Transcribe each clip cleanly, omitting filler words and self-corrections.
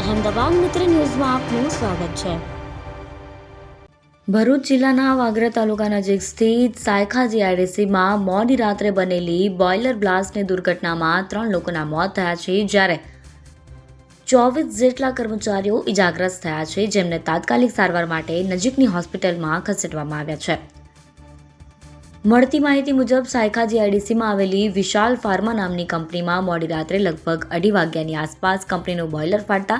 અહેમદાબાદ મિત્ર ન્યૂઝમાં આપનું સ્વાગત છે। ભરૂચ જિલ્લાના વાગરા તાલુકા નજીક સ્થિત સાયખા જીઆઈડીસીમાં મોડી રાત્રે બનેલી બોઇલર બ્લાસ્ટની દુર્ઘટનામાં 3 લોકોના મોત થયા છે, જ્યારે 24 જેટલા કર્મચારીઓ ઇજાગ્રસ્ત થયા છે, જેમને તાત્કાલિક સારવાર માટે નજીકની હોસ્પિટલમાં ખસેડવામાં આવ્યા છે। મળતી માહિતી મુજબ સાયખા જીઆઈડીસીમાં આવેલી વિશાલ ફાર્મા નામની કંપનીમાં મોડી રાત્રે લગભગ 2:30 વાગ્યાની આસપાસ કંપનીનું બોઇલર ફાટતા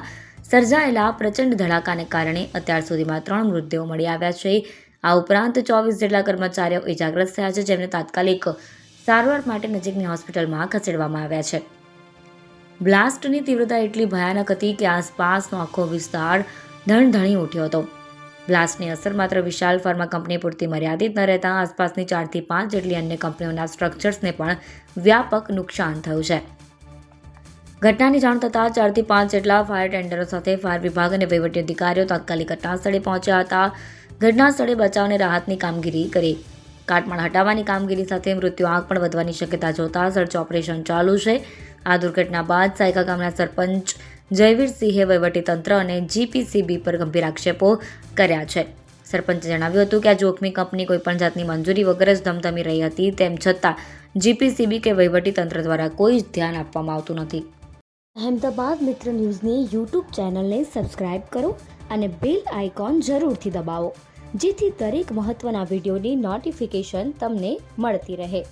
સર્જાયેલા પ્રચંડ ધડાકાને કારણે અત્યાર સુધીમાં 3 મૃતદેહો મળી આવ્યા છે। આ ઉપરાંત 24 જેટલા કર્મચારીઓ ઇજાગ્રસ્ત થયા છે, જેમને તાત્કાલિક સારવાર માટે નજીકની હોસ્પિટલમાં ખસેડવામાં આવ્યા છે। બ્લાસ્ટની તીવ્રતા એટલી ભયાનક હતી કે આસપાસનો આખો વિસ્તાર ધણધણી ઉઠ્યો હતો। બ્લાસ્ટની અસર માત્ર વિશાલ ફાર્મા કંપની પૂરતી મર્યાદિત ન રહેતા આસપાસની 4 થી 5 જેટલી અન્ય કંપનીઓના સ્ટ્રક્ચર્સને પણ વ્યાપક નુકસાન થયું છે। ઘટનાની જાણ થતાં 4 થી 5 જેટલા ફાયર ટેન્ડરો સાથે ફાયર વિભાગ અને વહીવટી અધિકારીઓ તાત્કાલિક ઘટના સ્થળે પહોંચ્યા હતા। ઘટના સ્થળે બચાવ અને રાહતની કામગીરી કરી। કાટમાળ હટાવવાની કામગીરી સાથે મૃત્યુ આંક પણ વધવાની શક્યતા જોતા સર્ચ ઓપરેશન ચાલુ છે। આ દુર્ઘટના બાદ સાયકા ગામના સરપંચ જયવીરસિંહે વહીવટીતંત્ર અને જીપીસીબી પર ગંભીર આક્ષેપો કર્યા છે। સરપંચે જણાવ્યું હતું કે આ જોખમી કંપની કોઈપણ જાતની મંજૂરી વગર જ ધમધમી રહી હતી, તેમ છતાં જીપીસીબી કે વહીવટીતંત્ર દ્વારા કોઈ જ ધ્યાન આપવામાં આવતું નથી। અહેમદાબાદ મિત્ર ન્યૂઝની યુટ્યુબ ચેનલને સબસ્ક્રાઇબ કરો અને બેલ આઇકોન જરૂરથી દબાવો, જેથી દરેક મહત્ત્વના વિડીયોની નોટિફિકેશન તમને મળતી રહે।